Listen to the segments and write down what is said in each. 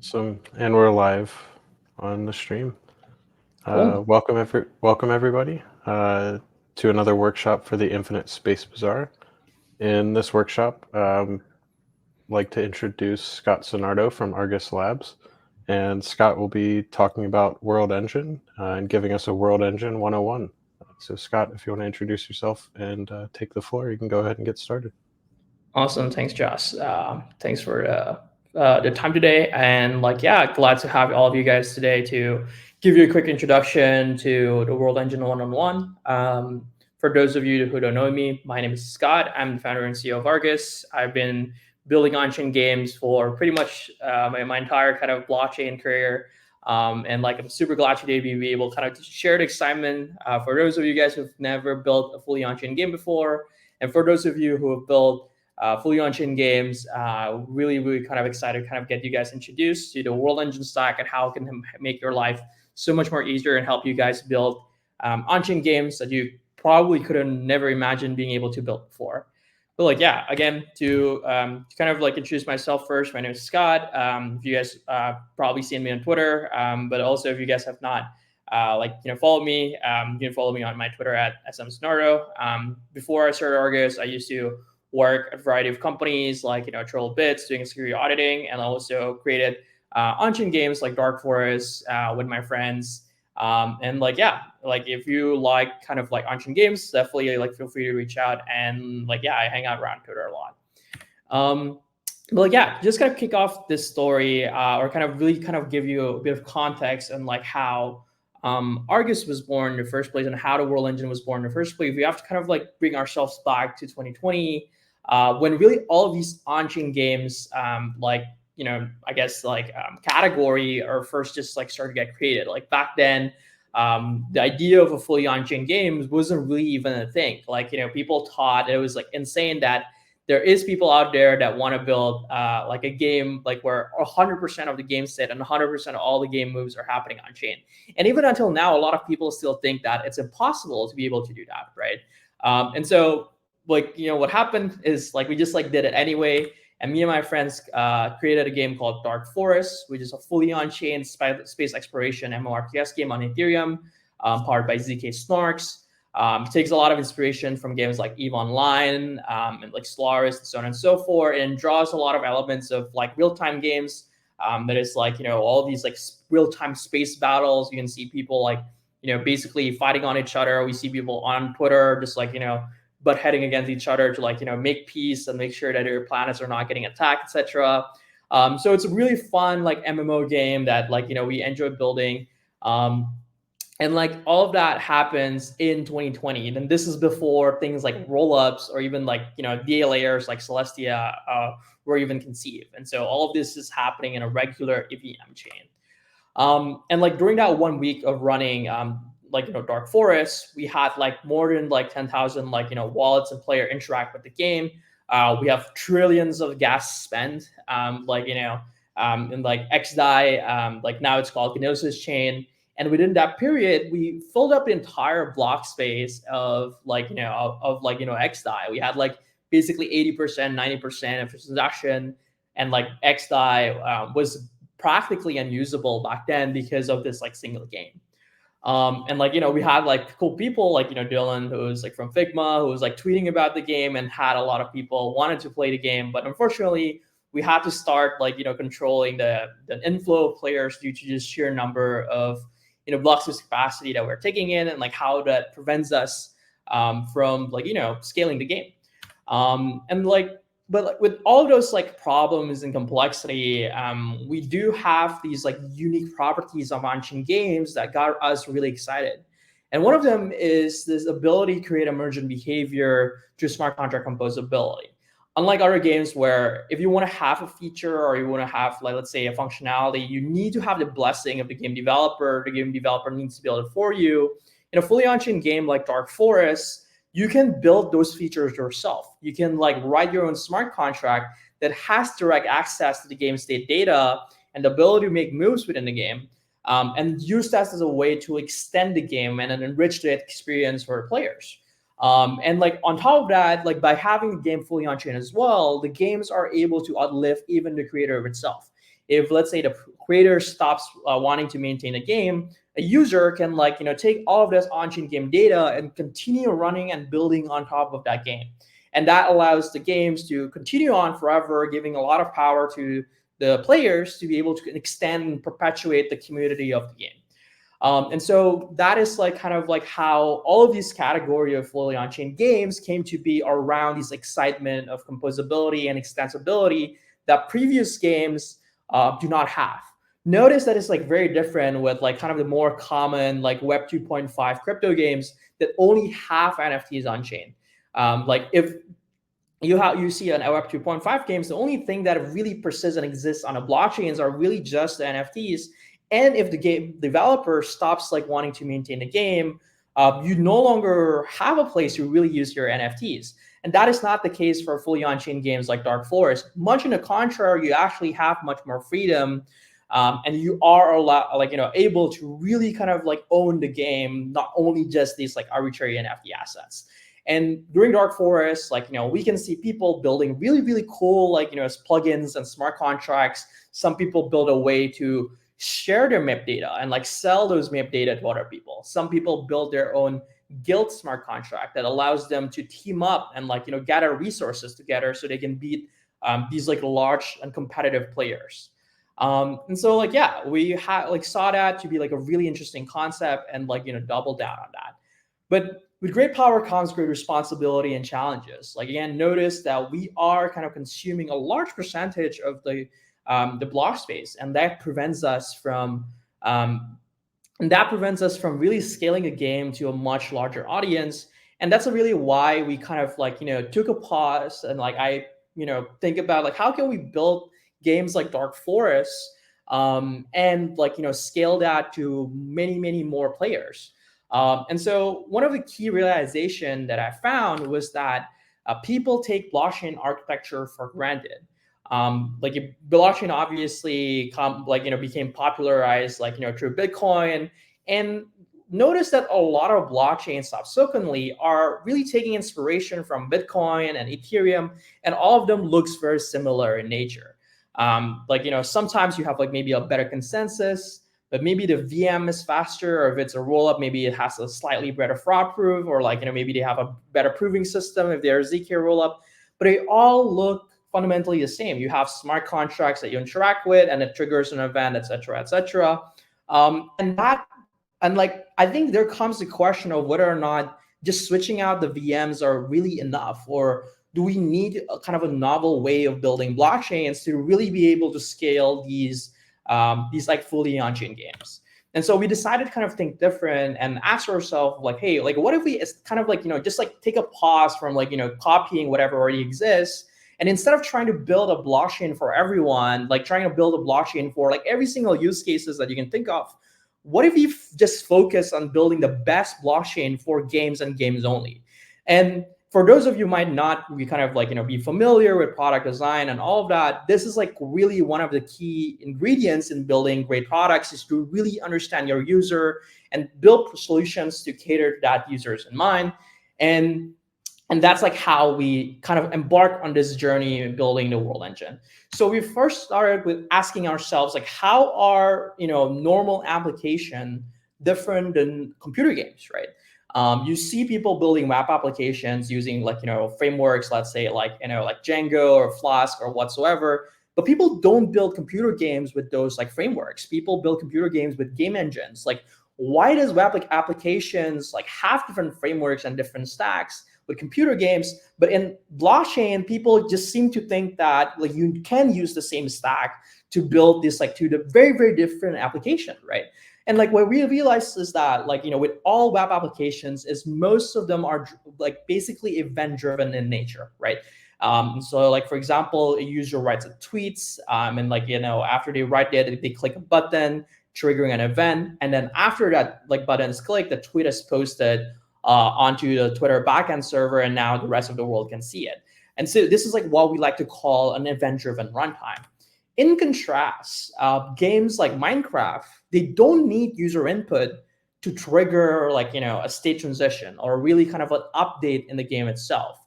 Awesome, and we're live on the stream. Cool. Welcome everybody to another workshop for the Infinite Space Bazaar. In this workshop, I'd like to introduce Scott Sonardo from Argus Labs, and Scott will be talking about World Engine and giving us a World Engine 101. So, Scott, if you want to introduce yourself and take the floor, you can go ahead and get started. Awesome. Thanks, Josh. Thanks for the time today. And glad to have all of you guys today to give you a quick introduction to the World Engine one-on-one. For those of you who don't know me, my name is Scott. I'm the founder and CEO of Argus. I've been building on-chain games for pretty much my entire kind of blockchain career. I'm super glad today to be able kind of share the excitement for those of you guys who've never built a fully on-chain game before. And for those of you who have built fully on-chain games. Really kind of excited to kind of get you guys introduced to the World Engine stack and how it can make your life so much more easier and help you guys build on-chain games that you probably could have never imagined being able to build before. But again, to kind of introduce myself first, my name is Scott. If you guys probably seen me on Twitter, but also if you guys have not followed me, you can follow me on my Twitter at smsnardo. Before I started Argus, I used to work at a variety of companies like Troll Bits doing security auditing, and also created on-chain games like Dark Forest with my friends. If you like kind of like on-chain games, definitely feel free to reach out. And I hang out around Twitter a lot. Just kind of kick off this story or kind of really kind of give you a bit of context and how Argus was born in the first place and how the World Engine was born in the first place. We have to kind of bring ourselves back to 2020 when really all of these on-chain games category are first just started to get created. Like back then, the idea of a fully on-chain game wasn't really even a thing. People thought it was insane that there is people out there that want to build a game where 100% of the game set and 100% of all the game moves are happening on chain. And even until now, a lot of people still think that it's impossible to be able to do that, right? And so what happened is we just did it anyway. And me and my friends created a game called Dark Forest, which is a fully on-chain space exploration MMORPG game on Ethereum, powered by ZK Snarks. Takes a lot of inspiration from games like EVE Online and Solaris and so on and so forth, and draws a lot of elements of real-time games. That is all these real-time space battles. You can see people basically fighting on each other. We see people on Twitter just butt heading against each other to make peace and make sure that their planets are not getting attacked, etc. So it's a really fun MMO game that we enjoy building. And all of that happens in 2020. And this is before things like rollups or even DA layers like Celestia were even conceived. And so all of this is happening in a regular EVM chain. And during that 1 week of running Dark Forest, we had more than 10,000 wallets and player interact with the game. We have trillions of gas spent in XDAI, now it's called Gnosis chain. And within that period, we filled up the entire block space of XDAI. We had basically 80%, 90% of transaction, and XDAI was practically unusable back then because of this single game. We had cool people Dylan, who was from Figma, who was tweeting about the game and had a lot of people wanted to play the game. But unfortunately, we had to start controlling the inflow of players due to just sheer number of block space capacity that we're taking in, and how that prevents us from scaling the game. But with all those problems and complexity, we do have these unique properties of on-chain games that got us really excited. And one of them is this ability to create emergent behavior through smart contract composability. Unlike other games where if you want to have a feature or you want to have let's say a functionality, you need to have the blessing of the game developer. The game developer needs to build it for you. In a fully on-chain game like Dark Forest, you can build those features yourself. You can write your own smart contract that has direct access to the game state data and the ability to make moves within the game, and use that as a way to extend the game and enrich the experience for players. And on top of that, by having the game fully on chain as well, the games are able to outlive even the creator of itself. if let's say the creator stops wanting to maintain a game, a user can take all of this on-chain game data and continue running and building on top of that game. And that allows the games to continue on forever, giving a lot of power to the players to be able to extend and perpetuate the community of the game. And so that is kind of how all of these category of fully on-chain games came to be around this excitement of composability and extensibility that previous games do not have. Notice that it's very different with kind of the more common Web 2.5 crypto games that only have NFTs on chain. If you see an Web 2.5 games, the only thing that really persists and exists on a blockchains are really just the NFTs. And if the game developer stops wanting to maintain the game, you no longer have a place to really use your NFTs. And that is not the case for fully on-chain games like Dark Forest. Much in the contrary, you actually have much more freedom, and you are able to really kind of own the game, not only just these arbitrary NFT assets. And during Dark Forest, we can see people building really, really cool plugins and smart contracts. Some people build a way to share their MIP data and sell those MIP data to other people. Some people build their own guild smart contract that allows them to team up and gather resources together so they can beat these large and competitive players. And so yeah, we saw that to be a really interesting concept and double down on that. But with great power comes great responsibility and challenges. Again, notice that we are kind of consuming a large percentage of the block space, and that prevents us from really scaling a game to a much larger audience. And that's really why we kind of took a pause and I think about how can we build games like Dark Forest and scale that to many more players. And so one of the key realization that I found was that people take blockchain architecture for granted. Blockchain obviously became popularized through Bitcoin, and notice that a lot of blockchains subsequently are really taking inspiration from Bitcoin and Ethereum, and all of them looks very similar in nature. Sometimes you have maybe a better consensus, but maybe the VM is faster, or if it's a rollup, maybe it has a slightly better fraud proof, or maybe they have a better proving system if they're a ZK rollup, but they all look fundamentally the same. You have smart contracts that you interact with, and it triggers an event, et cetera, et cetera. I think there comes the question of whether or not just switching out the VMs are really enough, or do we need a kind of a novel way of building blockchains to really be able to scale these fully on-chain games? And so we decided to kind of think different and ask ourselves hey, what if we kind of just take a pause from copying whatever already exists, and instead of trying to build a blockchain for everyone, trying to build a blockchain for every single use cases that you can think of, what if we just focus on building the best blockchain for games and games only? And for those of you who might not be kind of be familiar with product design and all of that, this is really one of the key ingredients in building great products, is to really understand your user and build solutions to cater to that users in mind. And that's how we kind of embark on this journey in building the World Engine. So we first started with asking ourselves how are normal application different than computer games, right? You see people building web applications using frameworks, let's say Django or Flask or whatsoever, but people don't build computer games with those frameworks. People build computer games with game engines. Why does web applications have different frameworks and different stacks with computer games, but in blockchain, people just seem to think that you can use the same stack to build this to the very, very different application, right? And what we realized is that with all web applications, is most of them are basically event driven in nature, right? So for example, a user writes a tweets, and after they write it, they click a button triggering an event, and then after that button is clicked, the tweet is posted onto the Twitter backend server, and now the rest of the world can see it. And so this is what we like to call an event-driven runtime. In contrast, games like Minecraft, they don't need user input to trigger a state transition or really kind of an update in the game itself.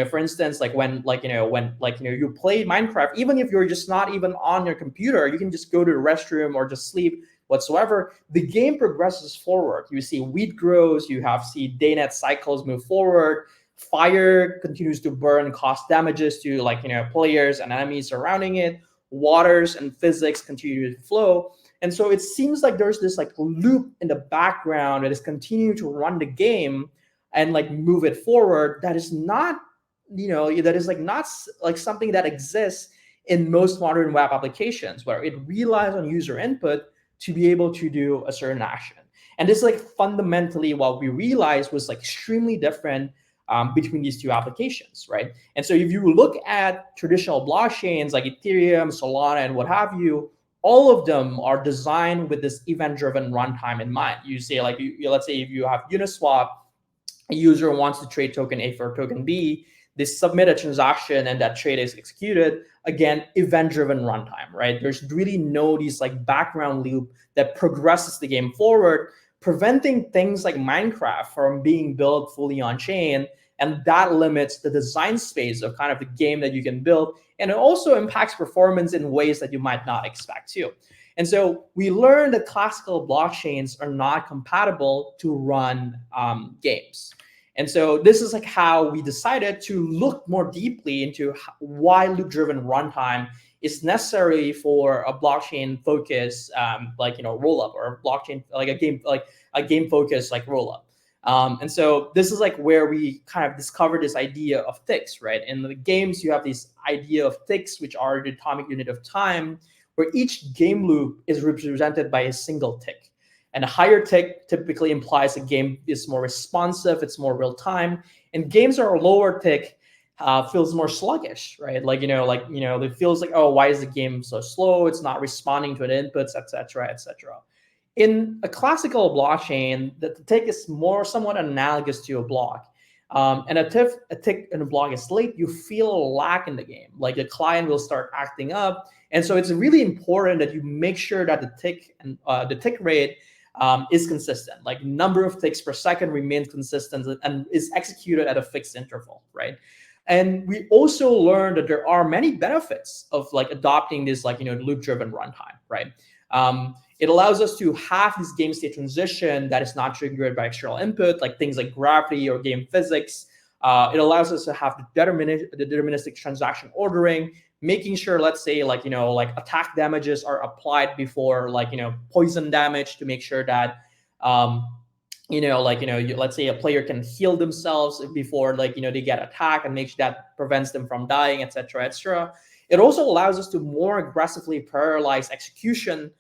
For instance, like when you play Minecraft, even if you're just not even on your computer, you can just go to the restroom or just sleep whatsoever. The game progresses forward. You see wheat grows. You have see day net cycles move forward. Fire continues to burn, cause damages to players and enemies surrounding it. Waters and physics continue to flow. And so it seems like there's this loop in the background that is continuing to run the game and move it forward. That is not, that is not something that exists in most modern web applications, where it relies on user input to be able to do a certain action. And this fundamentally what we realized was extremely different between these two applications, right? And so if you look at traditional blockchains like Ethereum, Solana, and what have you, all of them are designed with this event-driven runtime in mind. You say let's say if you have Uniswap, a user wants to trade token A for token B, they submit a transaction and that trade is executed. Again, event-driven runtime, right? There's really no these background loop that progresses the game forward, preventing things like Minecraft from being built fully on chain. And that limits the design space of kind of the game that you can build. And it also impacts performance in ways that you might not expect too. And so we learned that classical blockchains are not compatible to run games. And so this is how we decided to look more deeply into why loop-driven runtime is necessary for a blockchain focus rollup, or a blockchain a game focus rollup. And so this is where we kind of discovered this idea of ticks, right? In the games, you have this idea of ticks, which are the atomic unit of time, where each game loop is represented by a single tick. And a higher tick typically implies a game is more responsive, it's more real time. And games that are a lower tick feels more sluggish, right? It feels like, oh, why is the game so slow? It's not responding to the inputs, etc., etc. In a classical blockchain, the tick is somewhat analogous to a block. And a tick in a block is late, you feel a lag in the game. Like the client will start acting up. And so it's really important that you make sure that the tick and the tick rate is consistent. Like number of ticks per second remains consistent and is executed at a fixed interval, right? And we also learned that there are many benefits of adopting this loop-driven runtime, right? It allows us to have this game state transition that is not triggered by external input, like things like gravity or game physics. It allows us to have the deterministic transaction ordering, making sure, let's say, attack damages are applied before, poison damage, to make sure that, let's say a player can heal themselves before, they get attacked, and make sure that prevents them from dying, etc., etc. It also allows us to more aggressively parallelize execution,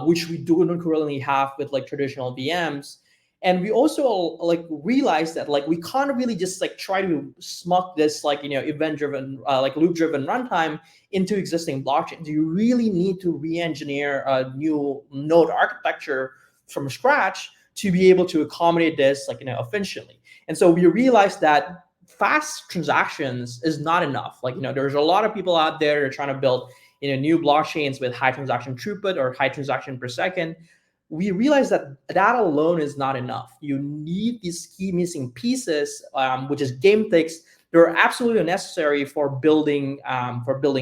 which we don't currently have with traditional VMs. And we also realize that we can't really just try to smuck this event-driven loop-driven runtime into existing blockchains. You really need to re-engineer a new node architecture from scratch to be able to accommodate this efficiently. And so we realized that fast transactions is not enough. There's a lot of people out there that are trying to build new blockchains with high transaction throughput or high transaction per second. We realized that that alone is not enough. You need these key missing pieces, which is game ticks. They're absolutely necessary for building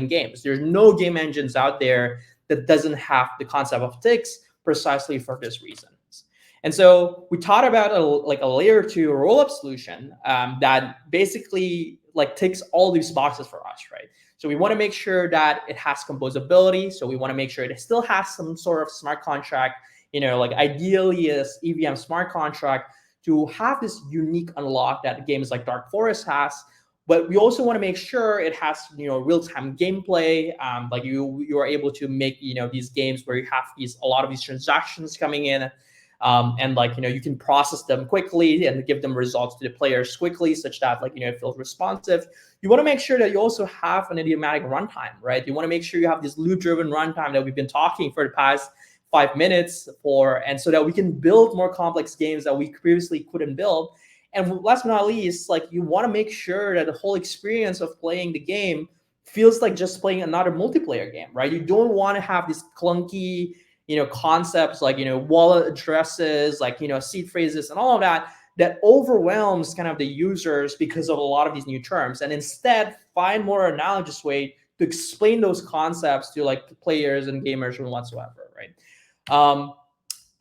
games. There's no game engines out there that doesn't have the concept of ticks, precisely for this reason. And so we thought about a layer 2 rollup solution that basically ticks all these boxes for us, right? So we want to make sure that it has composability. So we want to make sure it still has some sort of smart contract, ideally a EVM smart contract, to have this unique unlock that games like Dark Forest has. But we also want to make sure it has real-time gameplay. You are able to make these games where you have a lot of these transactions coming in. And you can process them quickly and give them results to the players quickly, such that it feels responsive. You want to make sure that you also have an idiomatic runtime, right? You want to make sure you have this loop-driven runtime that we've been talking for the past 5 minutes for, and so that we can build more complex games that we previously couldn't build. And last but not least, you want to make sure that the whole experience of playing the game feels like just playing another multiplayer game, right? You don't want to have this clunky concepts like wallet addresses, seed phrases, and all of that that overwhelms kind of the users because of a lot of these new terms, and instead find more analogous way to explain those concepts to like players and gamers and whatsoever, right?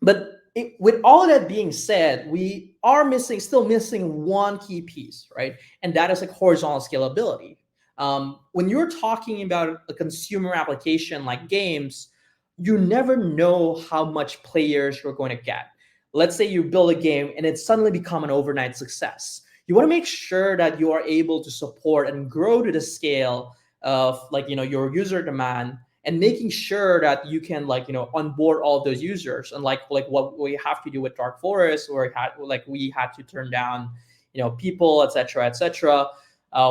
But with all of that being said, we are still missing one key piece, right? And that is like horizontal scalability. When you're talking about a consumer application like games, you never know how much players you're going to get. Let's say you build a game and it suddenly become an overnight success. You want to make sure that you are able to support and grow to the scale of like your user demand, and making sure that you can like onboard all of those users. And like what we have to do with Dark Forest, where we had to turn down people, etc., etc.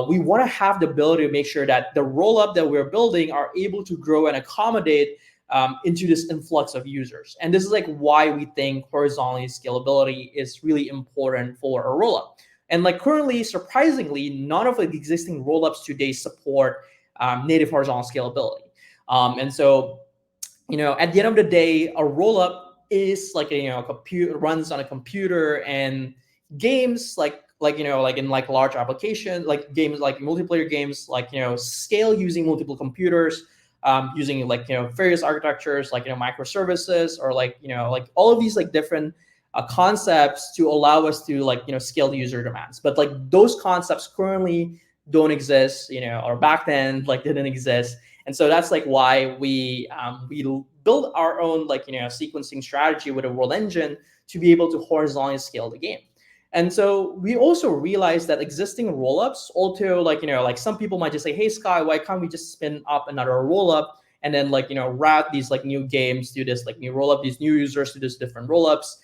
We want to have the ability to make sure that the rollup that we're building are able to grow and accommodate into this influx of users. And this is like why we think horizontally scalability is really important for a rollup. And like currently, surprisingly, none of the existing rollups today support native horizontal scalability. And so, at the end of the day, a rollup is like a computer, runs on a computer, and games like in like large application, like games like multiplayer games, like scale using multiple computers, using like various architectures like microservices, or like all of these like different concepts to allow us to like scale the user demands. But like those concepts currently don't exist, or back then like didn't exist. And so that's like why we build our own like sequencing strategy with a world engine to be able to horizontally scale the game. And so we also realized that existing rollups, also like some people might just say, hey Sky, why can't we just spin up another rollup and then like route these like new games to this like new rollup, these new users to this different rollups.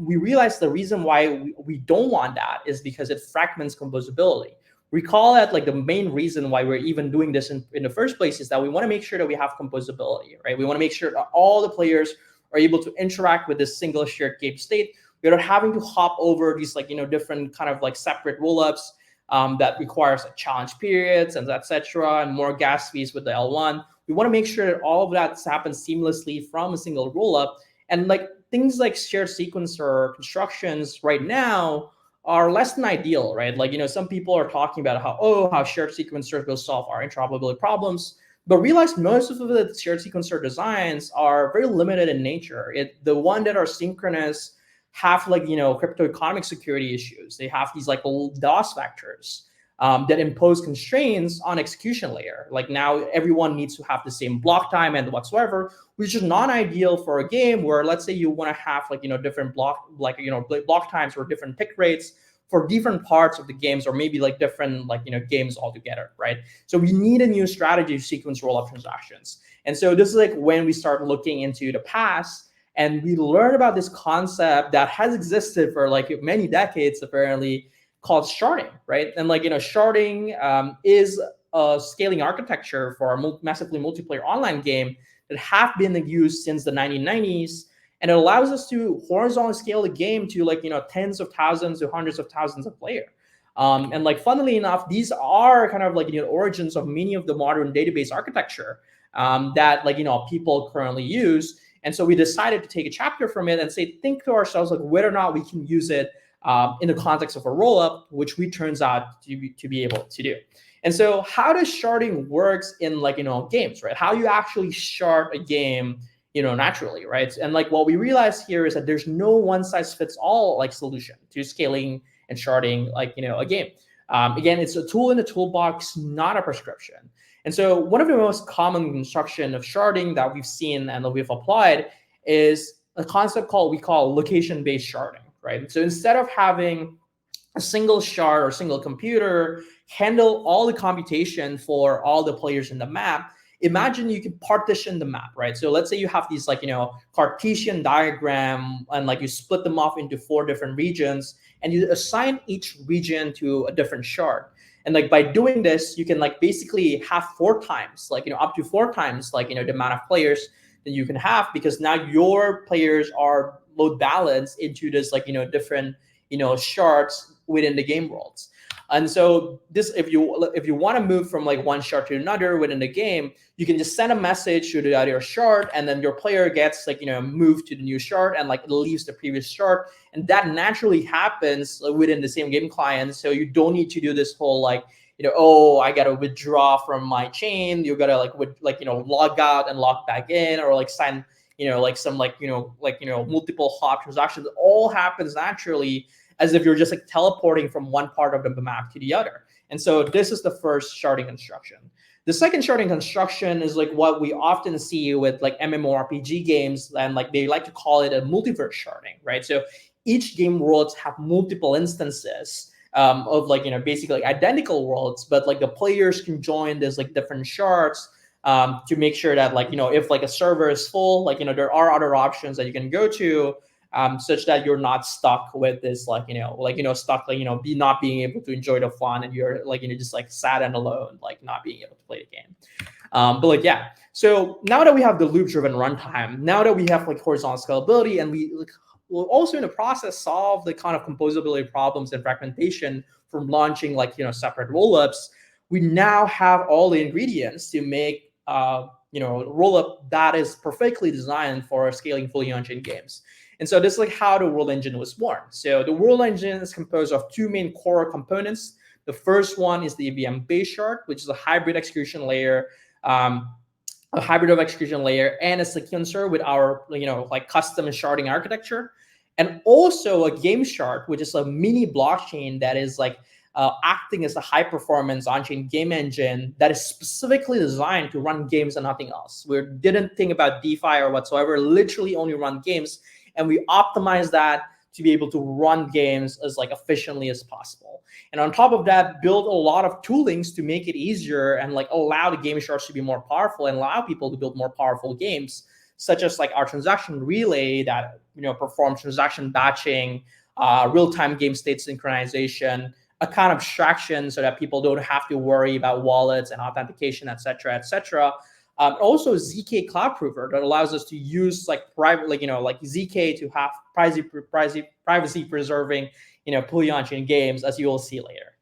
We realized the reason why we don't want that is because it fragments composability. Recall that like the main reason why we're even doing this in the first place is that we want to make sure that we have composability, right? We want to make sure that all the players are able to interact with this single shared game state. We're not having to hop over these like different kind of like separate rollups that requires like challenge periods and etc. and more gas fees with the L1. We want to make sure that all of that happens seamlessly from a single rollup. And like things like shared sequencer constructions right now are less than ideal, right? Like, some people are talking about how shared sequencers will solve our interoperability problems, but realize most of the shared sequencer designs are very limited in nature. The one that are synchronous have like, crypto economic security issues. They have these like old DOS vectors that impose constraints on execution layer. Like now everyone needs to have the same block time and whatsoever, which is not ideal for a game where let's say you want to have like, different block times or different tick rates for different parts of the games, or maybe like different like, games altogether, right? So we need a new strategy to sequence rollup transactions. And so this is like when we start looking into the past, and we learn about this concept that has existed for like many decades, apparently, called sharding, right? And like, sharding is a scaling architecture for a massively multiplayer online game that have been used since the 1990s. And it allows us to horizontally scale the game to like, tens of thousands to hundreds of thousands of players. And like, funnily enough, these are kind of like, origins of many of the modern database architecture that like, people currently use. And so we decided to take a chapter from it and think to ourselves, like whether or not we can use it in the context of a rollup, which we turns out to be able to do. And so how does sharding works in like, games, right? How you actually shard a game, naturally, right? And like what we realized here is that there's no one size fits all like solution to scaling and sharding like, a game. Again, it's a tool in the toolbox, not a prescription. And so one of the most common construction of sharding that we've seen and that we've applied is a concept we call location-based sharding, right? So instead of having a single shard or single computer handle all the computation for all the players in the map, imagine you could partition the map, right? So let's say you have these like, Cartesian diagram, and like you split them off into 4 different regions, and you assign each region to a different shard. And like by doing this, you can like basically have 4 times, like, up to 4 times, like, the amount of players that you can have, because now your players are load balanced into this like, different, shards within the game worlds. And so this, if you want to move from like one shard to another within the game, you can just send a message to the other shard, and then your player gets like moved to the new shard, and like it leaves the previous shard, and that naturally happens within the same game client. So you don't need to do this whole like oh, I gotta withdraw from my chain. You gotta log out and log back in, or like sign like some multiple hop transactions. It all happens naturally, as if you're just like teleporting from one part of the map to the other. And so this is the first sharding construction. The second sharding construction is like what we often see with like MMORPG games, and like they like to call it a multiverse sharding, right? So each game worlds have multiple instances of like basically identical worlds, but like the players can join this like different shards to make sure that like if like a server is full, like there are other options that you can go to, such that you're not stuck with this stuck be not being able to enjoy the fun, and you're like just like sad and alone, like not being able to play the game. But like yeah, so now that we have the loop driven runtime, now that we have like horizontal scalability, and we'll also in the process solve the kind of composability problems and fragmentation from launching like separate rollups, we now have all the ingredients to make rollup that is perfectly designed for scaling fully on-chain games. And so this is like how the World Engine was born. So the World Engine is composed of two main core components. The first one is the EVM base shard, which is a hybrid execution layer, a hybrid of execution layer and a sequencer with our custom sharding architecture, and also a game shard, which is a mini blockchain that is like acting as a high performance on-chain game engine that is specifically designed to run games and nothing else. We didn't think about DeFi or whatsoever, literally only run games, and we optimize that to be able to run games as like efficiently as possible. And on top of that, build a lot of toolings to make it easier and like allow the game shards to be more powerful and allow people to build more powerful games, such as like our transaction relay that performs transaction batching, real-time game state synchronization, account abstraction so that people don't have to worry about wallets and authentication, et cetera, et cetera. Also ZK Cloud Prover that allows us to use like private, like ZK to have privacy preserving, fully on-chain games, as you will see later.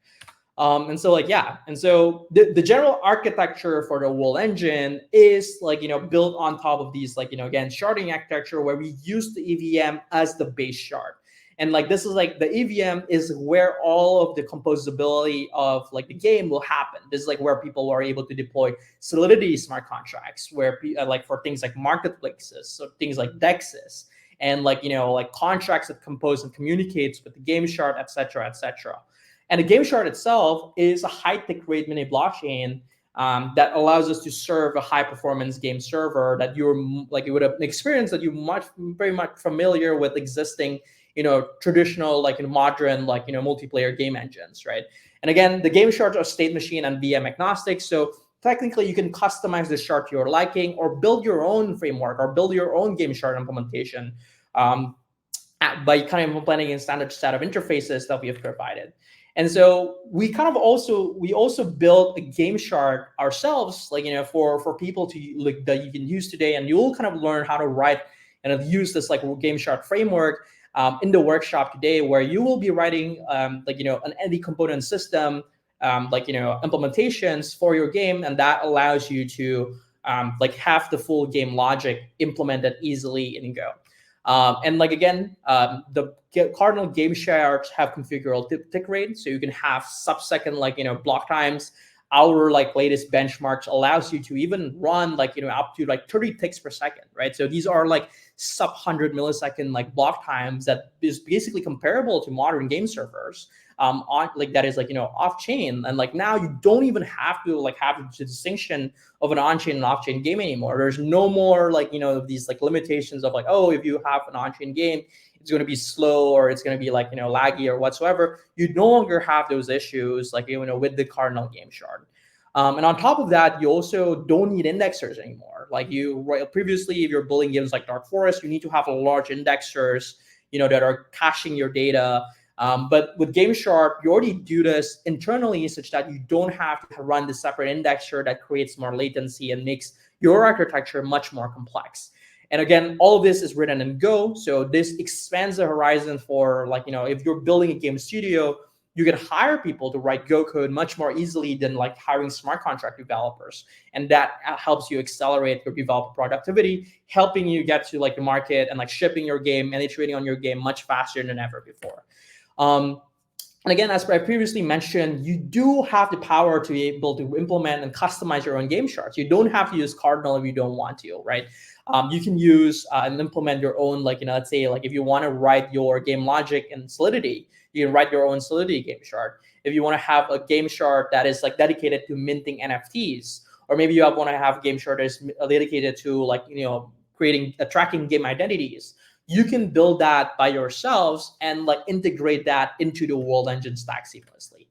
And so the general architecture for the World Engine is built on top of these again sharding architecture, where we use the EVM as the base shard. And like this is like the EVM is where all of the composability of like the game will happen. This is like where people are able to deploy Solidity smart contracts, where like for things like marketplaces, so things like dexes, and contracts that compose and communicates with the game shard, et cetera, et cetera. And the game shard itself is a high-tick rate mini blockchain that allows us to serve a high-performance game server that you would have experienced, that you very much familiar with existing traditional modern multiplayer game engines, right? And again, the game shards are state machine and VM agnostic, so technically you can customize the shard to your liking, or build your own framework, or build your own game shard implementation by kind of implementing a standard set of interfaces that we have provided. And so we also built a game shard ourselves, for people to that you can use today, and you'll kind of learn how to write and use this game shard framework in the workshop today, where you will be writing an any component system implementations for your game, and that allows you to have the full game logic implemented easily in Go. The Cardinal game shards have configurable tick rate, so you can have sub-second block times. Our latest benchmarks allows you to even run up to 30 ticks per second, right? So these are sub 100 millisecond block times that is basically comparable to modern game servers on that is off chain. And now you don't even have to have the distinction of an on chain and off chain game anymore. There's no more these limitations of oh, if you have an on chain game, it's going to be slow, or it's going to be laggy or whatsoever. You no longer have those issues with the Cardinal game shard. And on top of that, you also don't need indexers anymore. Previously, if you're building games like Dark Forest, you need to have a large indexers, that are caching your data. But with Game Shard, you already do this internally, such that you don't have to run the separate indexer that creates more latency and makes your architecture much more complex. And again, all of this is written in Go, so this expands the horizon for if you're building a game studio, you can hire people to write Go code much more easily than like hiring smart contract developers. And that helps you accelerate your developer productivity, helping you get to like the market and like shipping your game and iterating on your game much faster than ever before. And again, as I previously mentioned, you do have the power to be able to implement and customize your own game shards. You don't have to use Cardinal if you don't want to, right? You can use and implement your own, like, let's say, like if you want to write your game logic in Solidity, you can write your own Solidity game shard. If you want to have a game shard that is like dedicated to minting NFTs, or maybe you want to have a game shard that is dedicated to like, creating, tracking game identities, you can build that by yourselves and like integrate that into the World Engine stack seamlessly.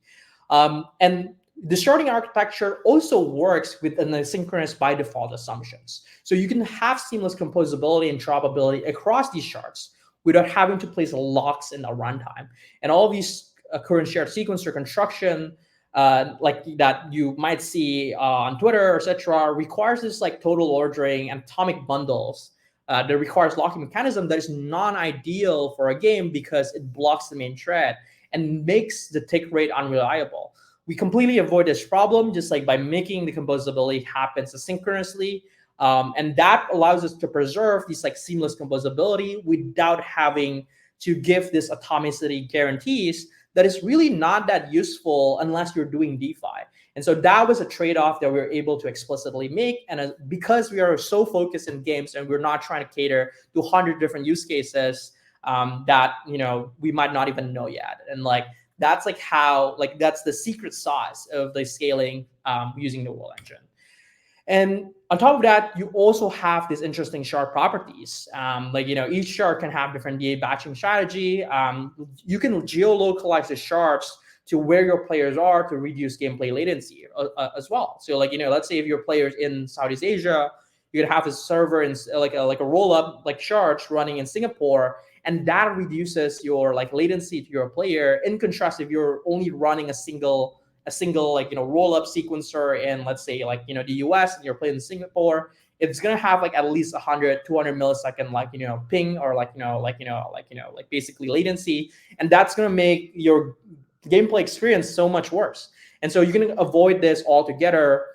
And the sharding architecture also works with an asynchronous by default assumptions. So you can have seamless composability and droppability across these shards without having to place locks in the runtime. And all of these current shared sequencer construction, like that you might see on Twitter, etc., requires this like total ordering and atomic bundles that requires locking mechanism that is non-ideal for a game because it blocks the main thread and makes the tick rate unreliable. We completely avoid this problem just like by making the composability happen asynchronously. And that allows us to preserve these like seamless composability without having to give this atomicity guarantees that is really not that useful unless you're doing DeFi. And so that was a trade-off that we were able to explicitly make. And because we are so focused in games and we're not trying to cater to 100 different use cases that, we might not even know yet. And like, that's like how, like, that's the secret sauce of the scaling using the World Engine. And on top of that, you also have these interesting shard properties. Each shard can have different DA batching strategy. You can geolocalize the shards to where your players are to reduce gameplay latency as well. So let's say if your players in Southeast Asia, you can have a server in like a rollup like shards running in Singapore, and that reduces your like latency to your player. In contrast, if you're only running a single rollup sequencer in, let's say, the US, and you're playing in Singapore, it's gonna have like at least 100 200 millisecond ping, or basically latency, and that's gonna make your gameplay experience so much worse. And so you can avoid this altogether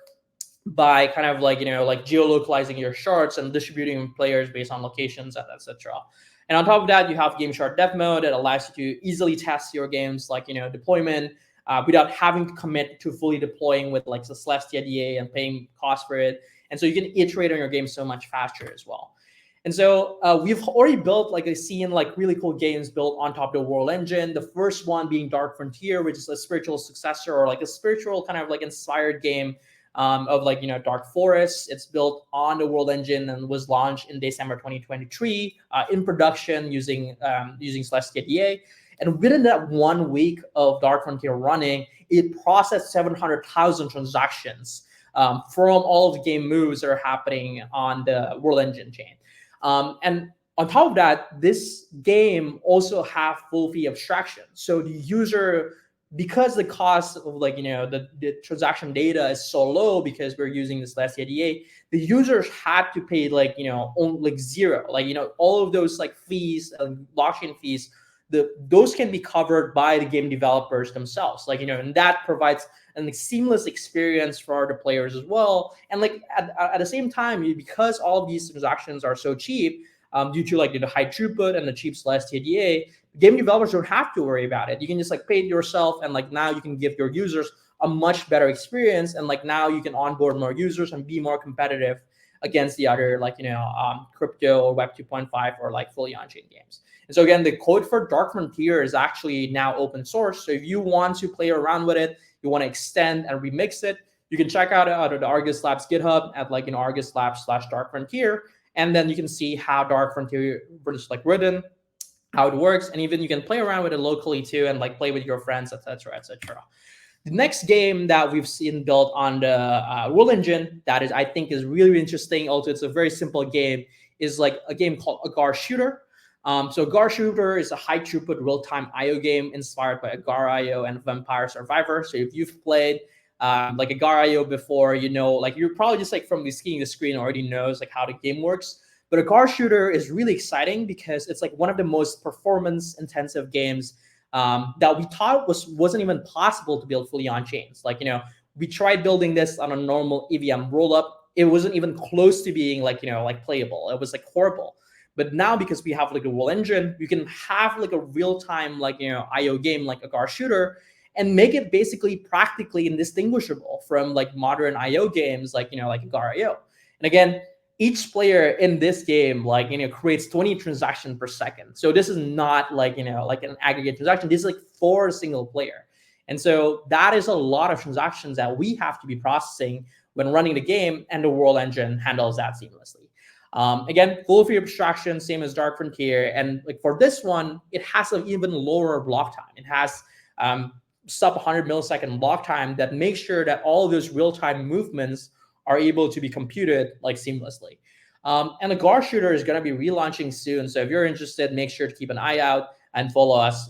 by kind of geolocalizing your shards and distributing players based on locations, etc. And on top of that, you have game shard dev mode that allows you to easily test your games deployment without having to commit to fully deploying with like the Celestia DA and paying cost for it. And so you can iterate on your game so much faster as well. And so we've already built really cool games built on top of the World Engine. The first one being Dark Frontier, which is a spiritual successor, or like a spiritual kind of like inspired game of Dark Forest. It's built on the World Engine and was launched in December 2023 in production using Celestia DA. And within that 1 week of Dark Frontier running, it processed 700,000 transactions from all of the game moves that are happening on the World Engine chain. And on top of that, this game also have full fee abstraction. So the user, because the cost of the transaction data is so low because we're using this Celestia DA, the users had to pay zero. All of those fees and blockchain fees, those can be covered by the game developers themselves. And that provides a seamless experience for the players as well. And at the same time, because all of these transactions are so cheap, due to the high throughput and the cheap Celestia DA, game developers don't have to worry about it. You can just pay it yourself, and now you can give your users a much better experience. And now you can onboard more users and be more competitive against the other crypto or Web 2.5 or fully on-chain games. And so again, the code for Dark Frontier is actually now open source. So if you want to play around with it, you want to extend and remix it, you can check out the Argus Labs GitHub at Argus Labs/Dark Frontier. And then you can see how Dark Frontier is written, how it works, and even you can play around with it locally too, and play with your friends, etc., etc. The next game that we've seen built on the World Engine that I think is really interesting. Also, it's a very simple game. Is a game called Agar Shooter. So Agar Shooter is a high throughput real-time IO game inspired by Agar IO and Vampire Survivor. So if you've played Agar IO before, you're probably just from seeing the screen already knows how the game works. But Agar Shooter is really exciting because it's one of the most performance intensive games that we thought wasn't even possible to build fully on chains. Like, we tried building this on a normal EVM rollup. It wasn't even close to being like, like playable. It was like horrible. But now, because we have like a wall engine, you can have like a real-time like IO game like a car shooter, and make it basically practically indistinguishable from like modern IO games like like a Gar IO. And again, each player in this game like creates 20 transactions per second. So this is not like like an aggregate transaction. This is like for a single player. And so that is a lot of transactions that we have to be processing when running the game, and the World Engine handles that seamlessly. Again, full free abstraction, same as Dark Frontier. And like for this one, it has an even lower block time. It has sub 100 millisecond block time that makes sure that all of those real-time movements are able to be computed like seamlessly. And the Gar shooter is going to be relaunching soon. So if you're interested, make sure to keep an eye out and follow us,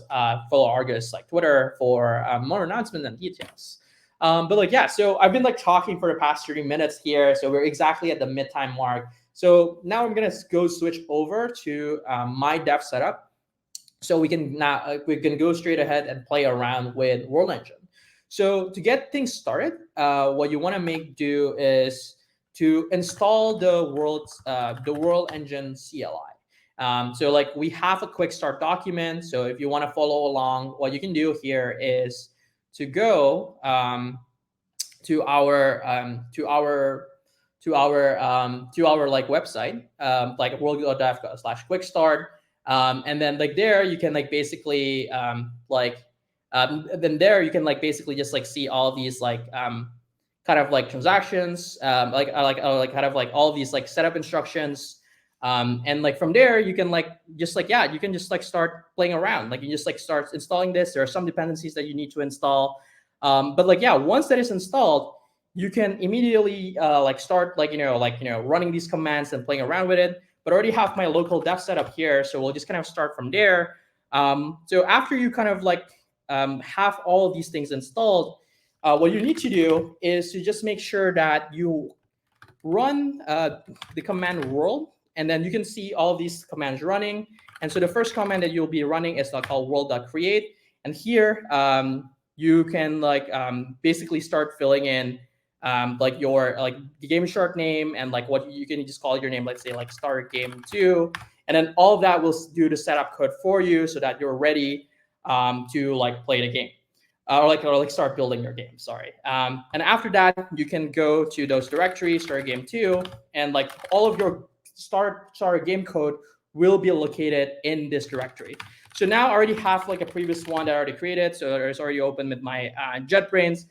follow Argus like Twitter for more announcements and details. But like, yeah, so I've been like talking for the past 30 minutes here. So we're exactly at the mid-time mark. So now I'm going to go switch over to my dev setup. So we can go straight ahead and play around with World Engine. So to get things started, what you want to do is to install the World Engine CLI. So like we have a quick start document. So if you want to follow along, what you can do here is to go to our like website, like world.dev/quick start. And then like there you can like basically then there you can like basically just like see all these like kind of like transactions, kind of like all these like setup instructions. And like from there you can like just like you can just like start playing around. Like you just like start installing this. There are some dependencies that you need to install. But like once that is installed, you can immediately like start like running these commands and playing around with it. But I already have my local dev setup here, so we'll just kind of start from there. So after you kind of like have all of these things installed, what you need to do is to just make sure that you run the command world, and then you can see all of these commands running. And so the first command that you'll be running is called world.create. And here you can like basically start filling in like your like the game short name, and like what you can just call your name, let's say like start game 2, and then all of that will do the setup code for you so that you're ready to like play the game or like start building your game. Sorry. And after that, you can go to those directories, start game 2, and like all of your start game code will be located in this directory. So now I already have like a previous one that I already created, so it's already open with my JetBrains.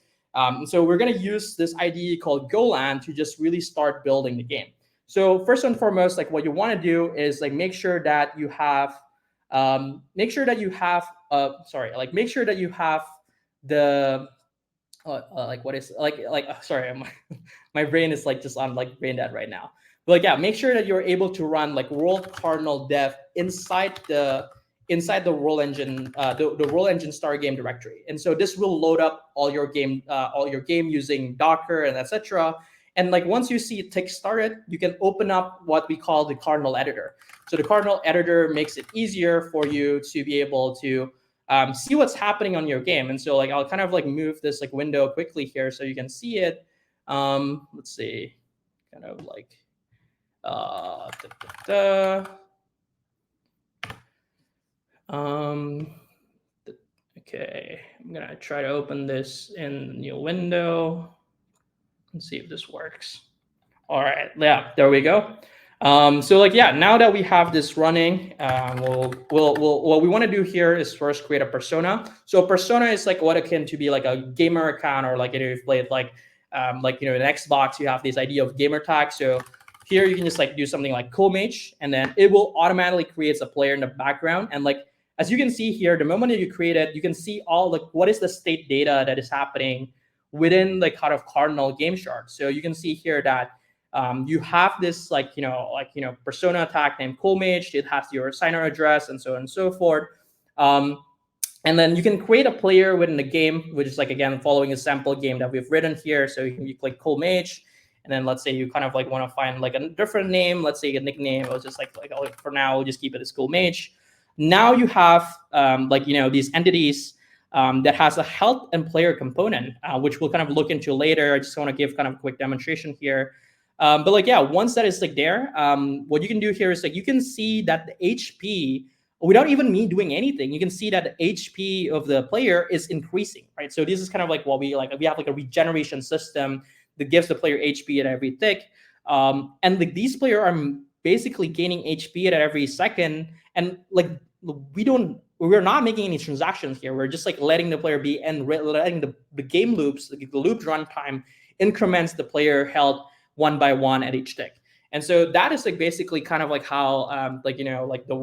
So we're going to use this IDE called Golang to just really start building the game. So first and foremost, like what you want to do is like make sure that you have the like what is sorry, my brain is like just on like brain dead right now. But like make sure that you're able to run like world cardinal dev inside the World Engine, the World Engine star game directory. And so this will load up all your game using Docker and etc. And like once you see it tick started, you can open up what we call the Cardinal editor. So the Cardinal editor makes it easier for you to be able to see what's happening on your game. And so like I'll kind of like move this like window quickly here so you can see it. Let's see, kind of like okay, I'm gonna try to open this in a new window and see if this works. All right, yeah, there we go. So like now that we have this running, what we want to do here is first create a persona. So a persona is like what akin to be like a gamer account, or like if you've played like in Xbox, you have this idea of gamer tag. So here you can just like do something like CoolMage, and then it will automatically create a player in the background. And like as you can see here, the moment that you create it, you can see all like what is the state data that is happening within like kind of Cardinal game shard. So you can see here that you have this like persona tag named CoolMage. It has your signer address and so on and so forth. And then you can create a player within the game, which is like again following a sample game that we've written here. So you click CoolMage, and then let's say you kind of like want to find like a different name. Let's say a nickname. I'll just like for now we'll just keep it as CoolMage. Now you have these entities that has a health and player component, which we'll kind of look into later. I just want to give kind of a quick demonstration here. Once that is there, what you can do here is you can see that the HP, without even me doing anything, you can see that the HP of the player is increasing, right? So this is kind of what we have a regeneration system that gives the player HP at every tick. And these players are basically gaining HP at every second. And we're not making any transactions here. We're just letting the player be and letting the game loops, the loop runtime increments the player health one by one at each tick. And so that is basically kind of how the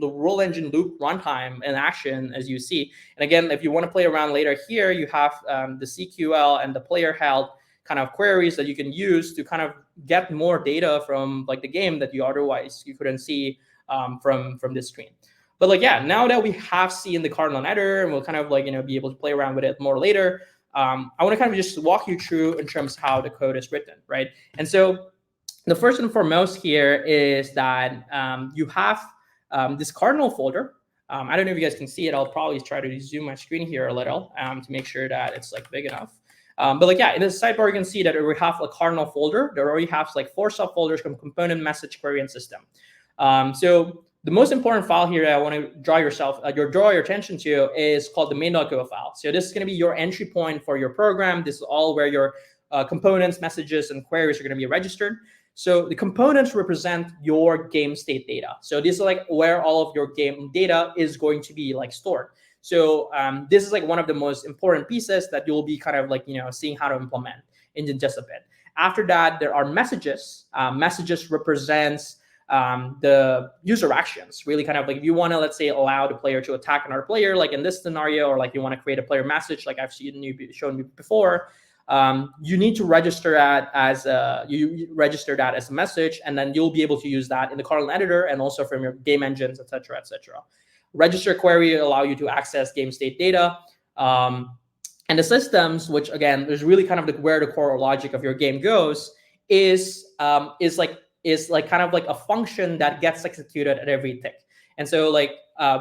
roll engine loop runtime in action, as you see. And again, if you want to play around later here, you have the CQL and the player health kind of queries that you can use to kind of get more data from the game that you otherwise you couldn't see from this screen. But now that we have seen the cardinal editor, and we'll kind of be able to play around with it more later, I want to kind of just walk you through in terms of how the code is written, right? And so the first and foremost here is that you have this cardinal folder. I don't know if you guys can see it. I'll probably try to zoom my screen here a little to make sure that it's big enough. In the sidebar, you can see that we have a cardinal folder. There already have 4 subfolders from component, message, query, and system. So the most important file here that I want to draw your attention to is called the main.go file. So this is going to be your entry point for your program. This is all where your components, messages, and queries are going to be registered. So the components represent your game state data. So this is where all of your game data is going to be stored. So this is one of the most important pieces that you'll be kind of seeing how to implement in just a bit. After that, there are messages. Messages represents the user actions, really kind of if you want to, let's say, allow the player to attack another player, in this scenario, or you want to create a player message, I've shown you before, you need to register that as a message, and then you'll be able to use that in the cardinal editor and also from your game engines, etc., etc. Register query allow you to access game state data, and the systems, which again is really kind of where the core logic of your game goes, is kind of a function that gets executed at every tick. And so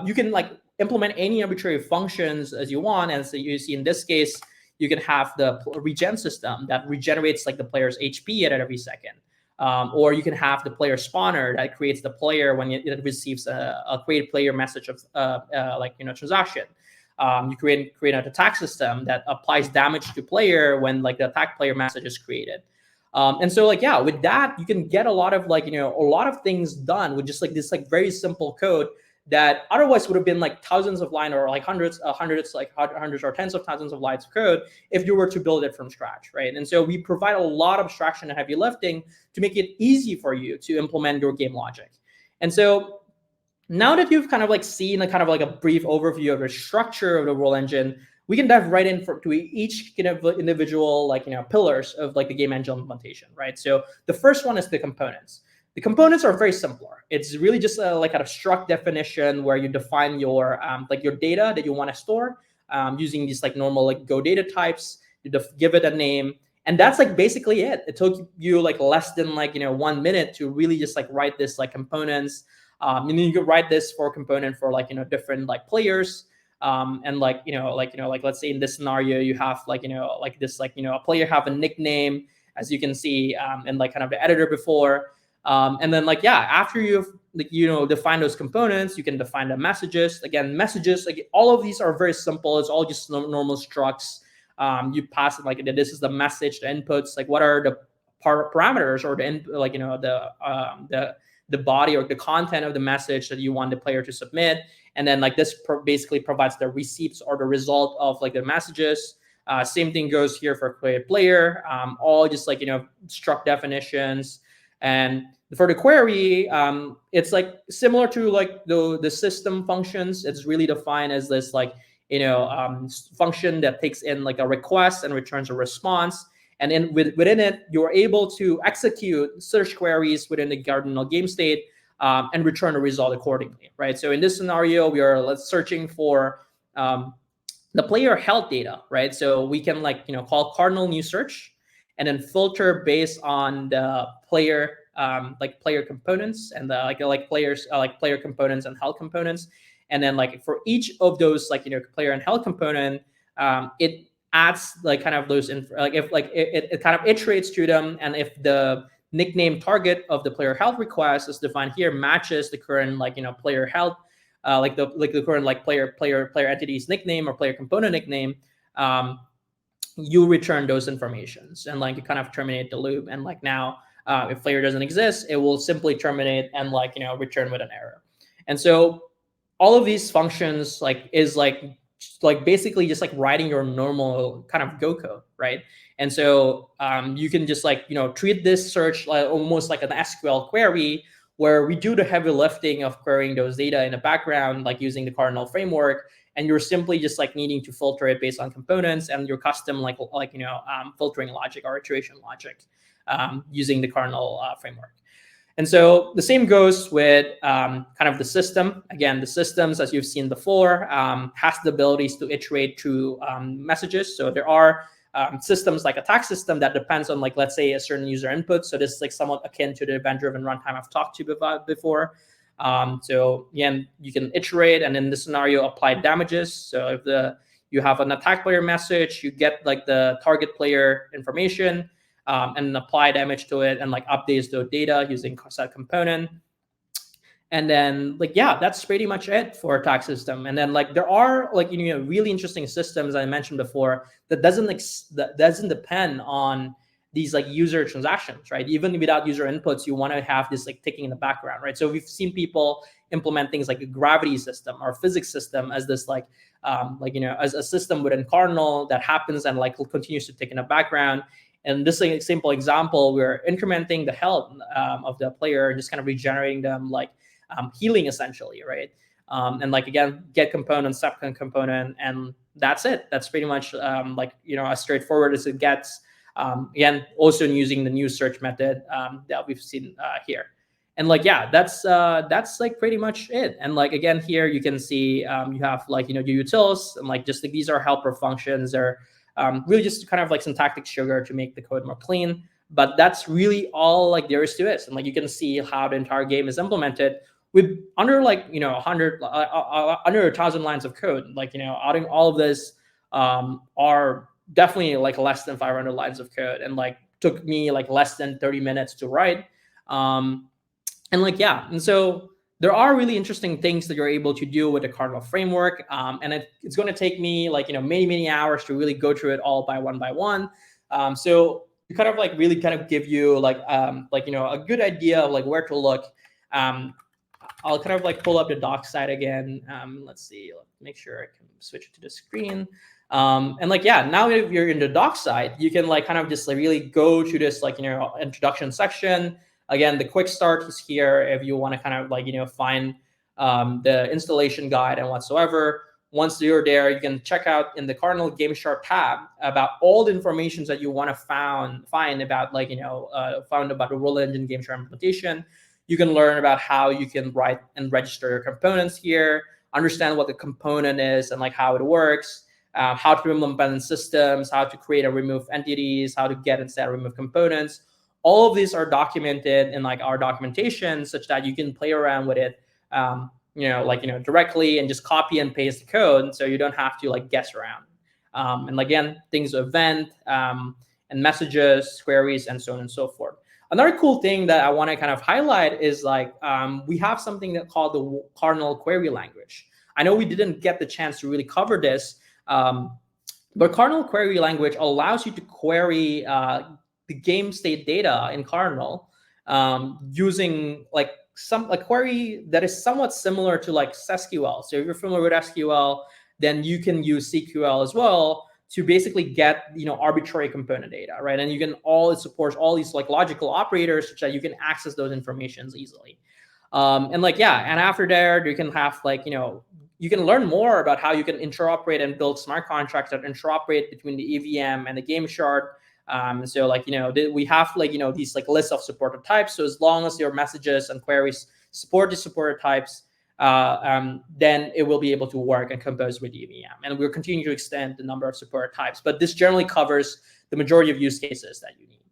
you can implement any arbitrary functions as you want. And so you see in this case, you can have the regen system that regenerates the player's HP at every second. Or you can have the player spawner that creates the player when it receives a create player message of transaction. You create an attack system that applies damage to player when the attack player message is created. And so with that, you can get a lot of a lot of things done with just this very simple code that otherwise would have been thousands of lines or hundreds or tens of thousands of lines of code if you were to build it from scratch, right? And so we provide a lot of abstraction and heavy lifting to make it easy for you to implement your game logic. And so now that you've kind of seen a kind of a brief overview of the structure of the roll engine, we can dive right in to each kind of individual pillars of the game engine implementation, right? So the first one is the components. The components are very simpler. It's really just an abstract definition where you define your your data that you want to store using these normal Go data types. You give it a name, and that's basically it. It took you less than 1 minute to really just write this components. And then you can write this for component for different players. And let's say in this scenario you have a player have a nickname, as you can see in kind of the editor before, and then after you've define those components, you can define the messages. Again, messages, all of these are very simple. It's all just normal structs. You pass it this is the message, the inputs, what are the parameters or the body or the content of the message that you want the player to submit. And then this basically provides the receipts or the result of the messages. Same thing goes here for create player, all just struct definitions. And for the query, it's similar to the system functions. It's really defined as this function that takes in a request and returns a response. And then within it, you're able to execute search queries within the cardinal game state and return a result accordingly, right? So in this scenario, we are searching for the player health data, right? So we can call cardinal new search and then filter based on the player like player components and the like players like player components and health components. And then like for each of those like player and health component, it adds like kind of those like if like it kind of iterates to them, and if the nickname target of the player health request is defined here matches the current like player health, like the current like player entity's nickname or player component nickname, you return those informations, and like you kind of terminate the loop. And like now, if player doesn't exist, it will simply terminate and like return with an error. And so all of these functions like is like basically just like writing your normal kind of Go code, right? And so you can just like treat this search like almost like an SQL query, where we do the heavy lifting of querying those data in the background, like using the Cardinal framework, and you're simply just like needing to filter it based on components and your custom filtering logic or iteration logic using the Cardinal framework. And so the same goes with kind of the system. Again, the systems, as you've seen before, has the abilities to iterate through messages. So there are systems like attack system that depends on like, let's say, a certain user input. So this is like somewhat akin to the event-driven runtime I've talked to you about before. So again, you can iterate, and in this scenario, apply damages. So if you have an attack player message, you get like the target player information, and apply damage to it and like updates the data using set component. And then like, yeah, that's pretty much it for attack system. And then like there are like really interesting systems I mentioned before that doesn't depend on these like user transactions, right? Even without user inputs, you want to have this like ticking in the background, right? So we've seen people implement things like a gravity system or physics system as this as a system within Cardinal that happens and like continues to tick in the background. And this is a simple example, we're incrementing the health of the player and just kind of regenerating them like healing essentially, right? And like, again, get component, sub component, and that's it. That's pretty much as straightforward as it gets. Again, also using the new search method that we've seen here. And like, yeah, that's like pretty much it. And like, again, here you can see you have like, your utils, and like just like these are helper functions. They're really just kind of like syntactic sugar to make the code more clean. But that's really all like there is to it. And like you can see how the entire game is implemented with under like 100 under 1,000 lines of code. Like adding all of this are definitely like less than 500 lines of code, and like took me like less than 30 minutes to write. And like, yeah, and so there are really interesting things that you're able to do with the Cardinal framework. And it's going to take me like, many hours to really go through it all by one. So to kind of like really kind of give you like a good idea of like where to look. I'll kind of like pull up the doc site again. Let's see, make sure I can switch it to the screen. And like, yeah, now if you're in the doc site, you can like kind of just like really go to this like, introduction section. Again, the quick start is here if you want to kind of like, find the installation guide and whatsoever. Once you're there, you can check out in the Cardinal Game Chart tab about all the information that you want to find about like, found about the Roll Engine Game Chart implementation. You can learn about how you can write and register your components here, understand what the component is and like how it works, how to implement systems, how to create and remove entities, how to get and set and remove components. All of these are documented in like our documentation, such that you can play around with it, directly and just copy and paste the code, so you don't have to like guess around. And again, things event and messages, queries, and so on and so forth. Another cool thing that I want to kind of highlight is like we have something that called the Cardinal query language. I know we didn't get the chance to really cover this, but Cardinal query language allows you to query the game state data in Cardinal using like a query that is somewhat similar to like SQL. So if you're familiar with SQL, then you can use CQL as well to basically get arbitrary component data, right? And it supports all these like logical operators such that you can access those informations easily. And like, yeah, and after there you can have like you can learn more about how you can interoperate and build smart contracts that interoperate between the EVM and the game shard. So like we have like these like lists of supported types. So as long as your messages and queries support the supported types, then it will be able to work and compose with EVM. And we're continuing to extend the number of supported types, but this generally covers the majority of use cases that you need.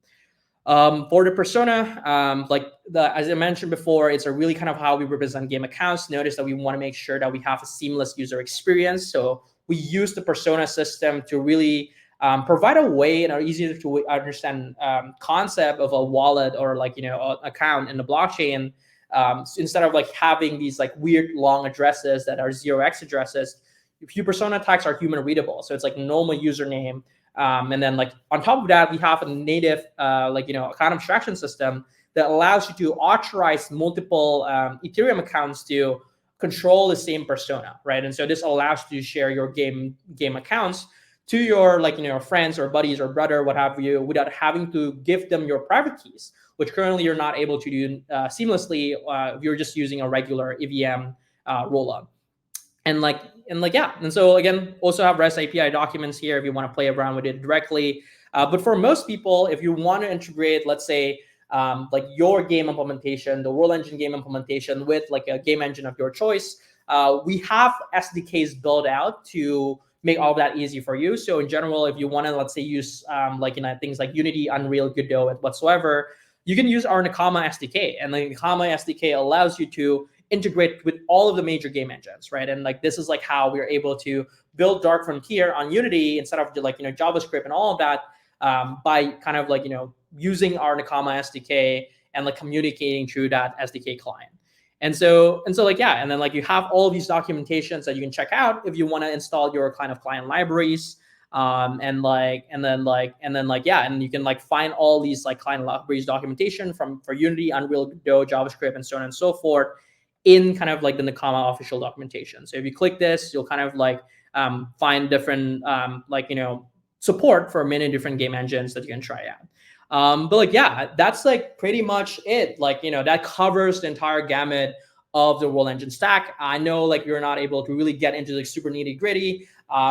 For the persona, as I mentioned before, it's a really kind of how we represent game accounts. Notice that we want to make sure that we have a seamless user experience. So we use the persona system to really provide a way and an easier to understand concept of a wallet or account in the blockchain. So instead of like having these like weird long addresses that are 0x addresses, a few persona tags are human readable. So it's like normal username. And then like on top of that, we have a native account abstraction system that allows you to authorize multiple Ethereum accounts to control the same persona, right? And so this allows you to share your game accounts to your friends or buddies or brother, what have you, without having to give them your private keys, which currently you're not able to do seamlessly if you're just using a regular EVM rollup. And so again, also have REST API documents here if you want to play around with it directly. But for most people, if you want to integrate, let's say, like your game implementation, the World Engine game implementation with like a game engine of your choice, we have SDKs built out to make all of that easy for you. So in general, if you want to, let's say, use things like Unity, Unreal, Godot, and whatsoever, you can use our Nakama SDK. And the Nakama SDK allows you to integrate with all of the major game engines, right? And like this is like how we're able to build Dark Frontier on Unity instead of JavaScript and all of that by kind of using our Nakama SDK and like communicating through that SDK client. And so and then like you have all these documentations that you can check out if you want to install your kind of client libraries. And you can like find all these like client libraries documentation for Unity, Unreal, Godot, JavaScript, and so on and so forth in kind of like the Nakama official documentation. So if you click this, you'll kind of like find different support for many different game engines that you can try out. That's like pretty much it. That covers the entire gamut of the World Engine stack. I know like you're not able to really get into like super nitty gritty.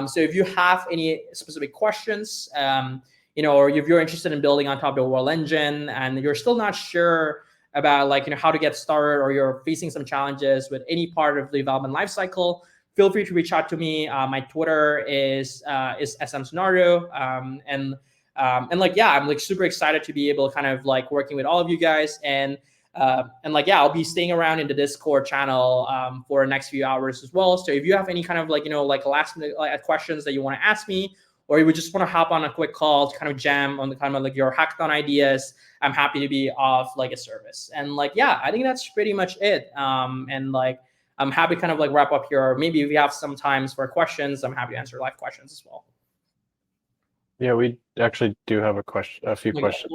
So if you have any specific questions, or if you're interested in building on top of the World Engine and you're still not sure about how to get started, or you're facing some challenges with any part of the development lifecycle, feel free to reach out to me. My Twitter is smscenario. I'm like super excited to be able to kind of like working with all of you guys. I'll be staying around in the Discord channel for the next few hours as well. So if you have any kind of last minute questions that you want to ask me, or you would just want to hop on a quick call to kind of jam on the kind of like your hackathon ideas, I'm happy to be of like a service. And I think that's pretty much it. I'm happy to kind of like wrap up here. Or maybe if you have some times for questions, I'm happy to answer live questions as well. Yeah, we actually do have a few questions.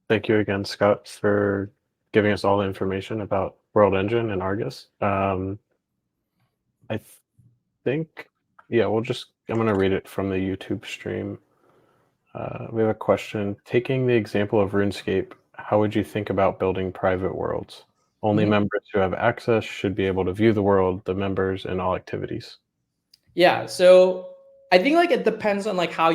Thank you again, Scott, for giving us all the information about World Engine and Argus. I think, yeah, I'm going to read it from the YouTube stream. We have a question. Taking the example of RuneScape, how would you think about building private worlds? Only members who have access should be able to view the world, the members, and all activities. Yeah, so I think like it depends on like how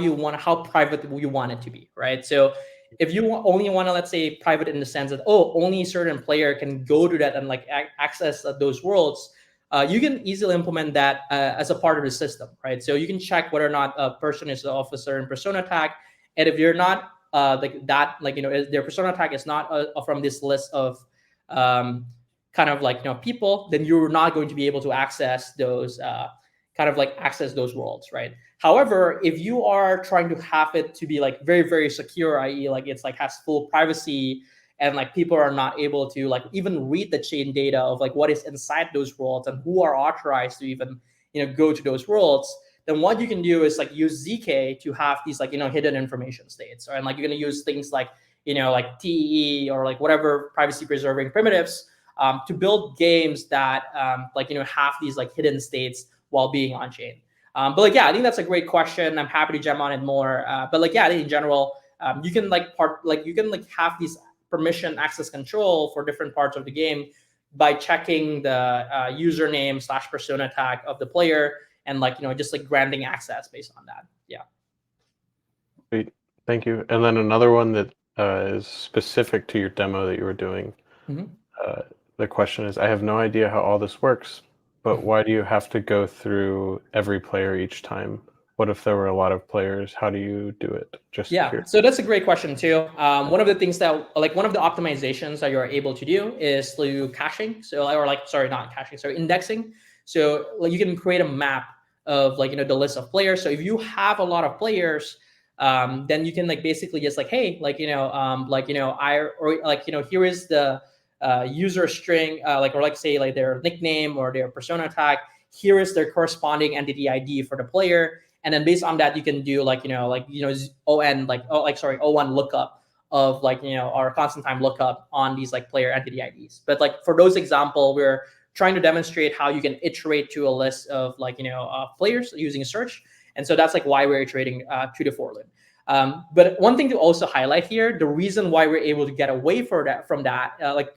private you want it to be, right? So if you only want to, let's say, private in the sense that only a certain player can go to that and like access those worlds, you can easily implement that as a part of the system, right? So you can check whether or not a person is of a certain persona tag, and if you're not their persona tag is not from this list of people, then you're not going to be able to access those access those worlds, right? However, if you are trying to have it to be like very, very secure, i.e. like it's like has full privacy and like people are not able to like even read the chain data of like what is inside those worlds and who are authorized to even go to those worlds, then what you can do is like use ZK to have these hidden information states, and like you're going to use things like like TEE or like whatever privacy preserving primitives to build games that have these like hidden states while being on chain. I think that's a great question. I'm happy to jam on it more. I think in general, you can have these permission access control for different parts of the game by checking the username / persona tag of the player and just like granting access based on that. Yeah. Great, thank you. And then another one that is specific to your demo that you were doing. The question is, I have no idea how all this works, but why do you have to go through every player each time? what if there were a lot of players? How do you do it? Just Yeah, curious. so that's a great question too. One of the things that, like, one of the optimizations that you're able to do is through caching. So, or like, sorry, not caching, sorry, indexing. So, like, you can create a map of, like, the list of players. So if you have a lot of players, then you can, like, basically just like, hey, like, I, or like, here is the user string, like, or like say like their nickname or their persona tag. Here is their corresponding entity ID for the player, and then based on that you can do O1 lookup of, like, or constant time lookup on these, like, player entity IDs. But, like, for those example, we're trying to demonstrate how you can iterate to a list of, like, players using a search. And so that's, like, why we're iterating to the for loop. But one thing to also highlight here, the reason why we're able to get away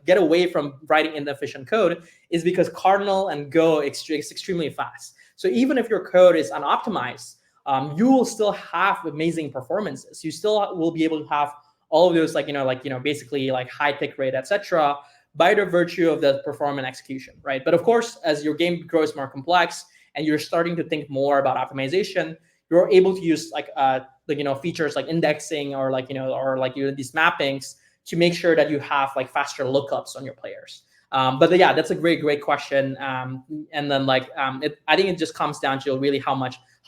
get away from writing inefficient code, is because Cardinal and Go is extremely fast. So even if your code is unoptimized, you will still have amazing performances. You still will be able to have all of those, basically like high tick rate, etc., by the virtue of the performance execution, right? But of course, as your game grows more complex and you're starting to think more about optimization, you're able to use features like indexing or these mappings to make sure that you have like faster lookups on your players. But yeah, that's a great question. And then I think it just comes down to really how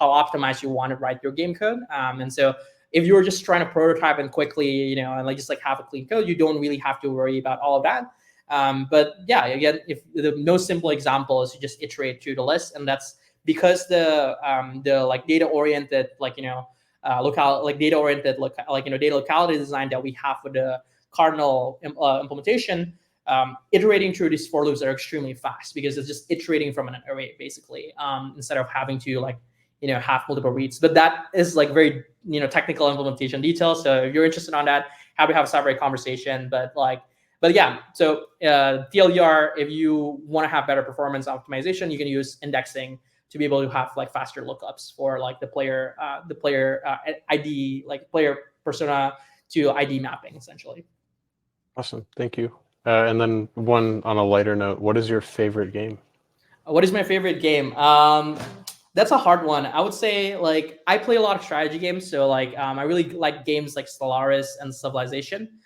optimized you want to write your game code. And so if you're just trying to prototype and quickly, and just have a clean code, you don't really have to worry about all of that. But yeah, again, if the no simple example is you just iterate to the list, and that's because the data oriented data locality design that we have with the Cardinal implementation. Iterating through these for loops are extremely fast because it's just iterating from an array basically, instead of having to have multiple reads. But that is like very technical implementation details. So if you're interested on that, happy to have a separate conversation. But yeah, so TLDR, if you want to have better performance optimization, you can use indexing to be able to have like faster lookups for like the player ID, like player persona to ID mapping essentially. Awesome, thank you. And then one on a lighter note, what is your favorite game? What is my favorite game? That's a hard one. I would say like I play a lot of strategy games, so I really like games like Stellaris and Civilization.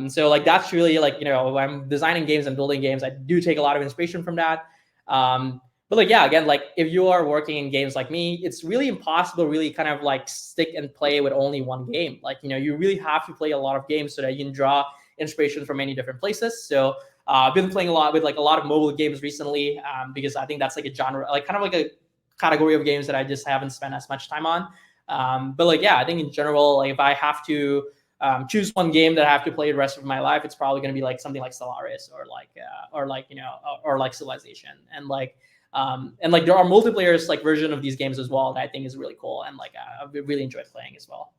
So like that's really when I'm designing games and building games, I do take a lot of inspiration from that. But yeah, again, like if you are working in games like me, it's really impossible really kind of like stick and play with only one game. You really have to play a lot of games so that you can draw inspiration from many different places. So I've been playing a lot with a lot of mobile games recently, because I think that's like a genre, like kind of like a category of games that I just haven't spent as much time on. But yeah, I think in general, if I have to choose one game that I have to play the rest of my life, it's probably going to be like something like Stellaris or like Civilization. And there are multiplayer version of these games as well that I think is really cool, and I've really enjoyed playing as well.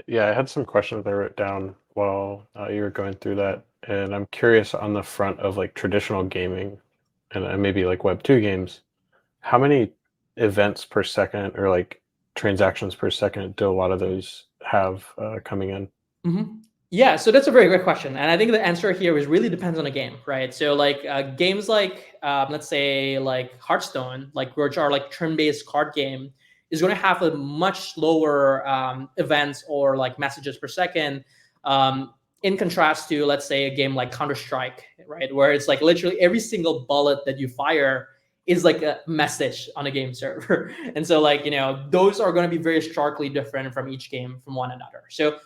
Yeah, I had some questions I wrote down while you were going through that, and I'm curious on the front of like traditional gaming and maybe like Web 2 games, how many events per second or like transactions per second do a lot of those have coming in? Mm-hmm. Yeah, so that's a very great question, and I think the answer here is really depends on the game, right? So games let's say like Hearthstone, which are like turn-based card game, is going to have a much lower events or like messages per second, in contrast to let's say a game like Counter-Strike, right, where it's like literally every single bullet that you fire is like a message on a game server. And so those are going to be very starkly different from each game from one another. So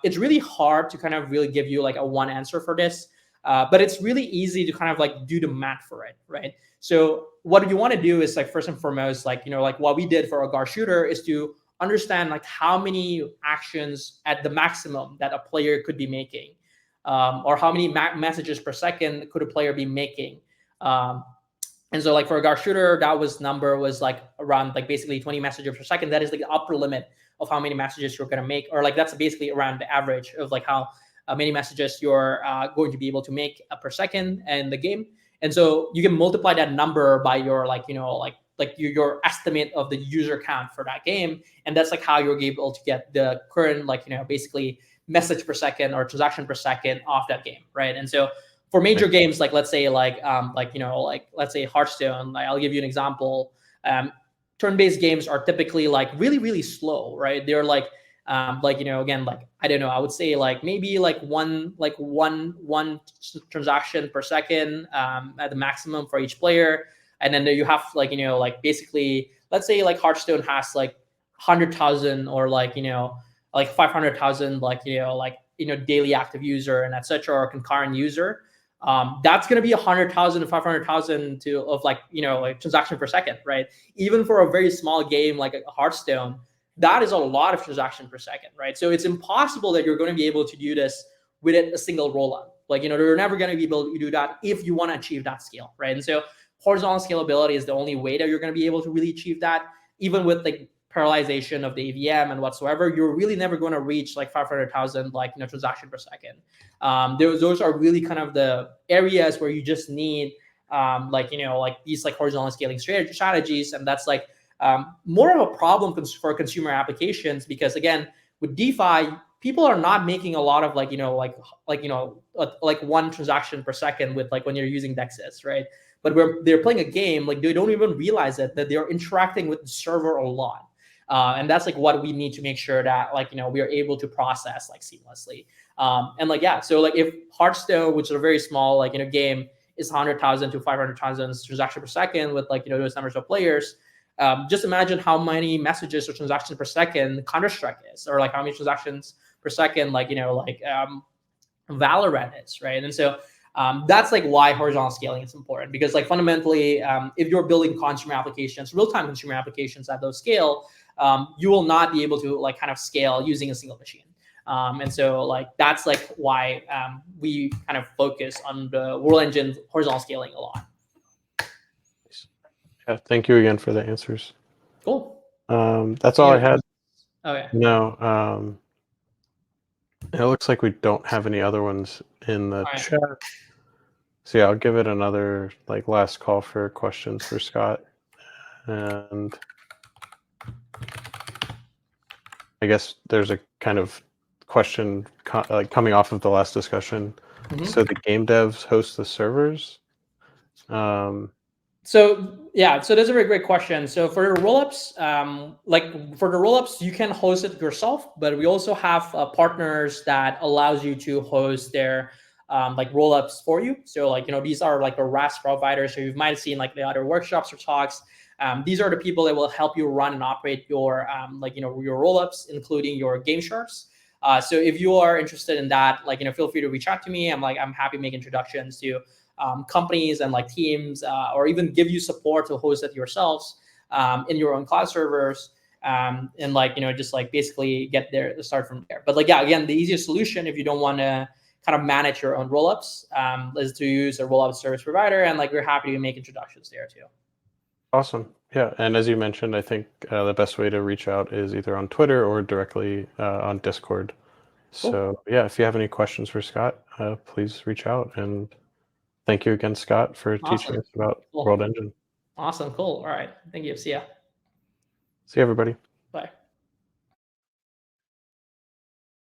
it's really hard to kind of really give you like a one answer for this, but it's really easy to kind of like do the math for it, right? So what you want to do is first and foremost, what we did for a Gar shooter is to understand how many actions at the maximum that a player could be making, or how many messages per second could a player be making. And so for a Gar shooter, that number was around basically 20 messages per second. That is the upper limit of how many messages you're going to make, or that's basically around the average of how many messages you're going to be able to make per second in the game. And so you can multiply that number by your your estimate of the user count for that game, and that's how you're able to get the current basically message per second or transaction per second of that game, right? And so for major games let's say let's say Hearthstone, I'll give you an example. turn-based games are typically like really, really slow, right? They're like again, like, I don't know, I would say like maybe like one transaction per second at the maximum for each player. And then you have like, like basically, let's say like Hearthstone has like 100,000 or like, like 500,000, like, daily active user and etc. or concurrent user. That's going to be 100,000 to 500,000 of like, like transaction per second, right? Even for a very small game like a Hearthstone, that is a lot of transaction per second, right? So it's impossible that you're going to be able to do this with a single rollup. Like, you're never going to be able to do that if you want to achieve that scale, right? And so horizontal scalability is the only way that you're going to be able to really achieve that. Even with like parallelization of the EVM and whatsoever, you're really never going to reach like 500,000 like, transaction per second. Those are really kind of the areas where you just need like, like these like horizontal scaling strategies, and that's like more of a problem for consumer applications, because again, with DeFi, people are not making a lot of like, like one transaction per second with like when you're using Dexys, right? But where they're playing a game, like they don't even realize it, that they're interacting with the server a lot. And that's like what we need to make sure that like, we are able to process like seamlessly. And like, yeah, so like if Hearthstone, which is a very small like, game, is 100,000 to 500,000 transaction per second with like, those numbers of players, just imagine how many messages or transactions per second Counter-Strike is, or like how many transactions per second, like, Valorant is, right? And so that's like why horizontal scaling is important, because like fundamentally, if you're building consumer applications, real-time consumer applications at those scale, you will not be able to like kind of scale using a single machine. And so like that's like why we kind of focus on the World Engine horizontal scaling a lot. Yeah, thank you again for the answers. Cool. That's all I had. Okay. No, it looks like we don't have any other ones in the chat. So yeah, I'll give it another like last call for questions for Scott. And I guess there's a kind of question like coming off of the last discussion. So the game devs host the servers. So yeah, so that's a very great question. So for the rollups, you can host it yourself, but we also have partners that allows you to host their like rollups for you. So like, these are like the RAS providers. So you might have seen like the other workshops or talks. These are the people that will help you run and operate your your rollups, including your game shards. So if you are interested in that, like, feel free to reach out to me. I'm happy to make introductions to companies and like teams, or even give you support to host it yourselves in your own cloud servers, and like, just like basically get there, start from there. But like, yeah, again, the easiest solution if you don't want to kind of manage your own rollups is to use a rollup service provider, and like we're happy to make introductions there too. Awesome. Yeah, and as you mentioned, I think the best way to reach out is either on Twitter or directly on Discord. Cool. So yeah, if you have any questions for Scott, please reach out. And thank you again, Scott, for teaching us about World Engine. Awesome. Cool. All right. Thank you. See ya. See you, everybody.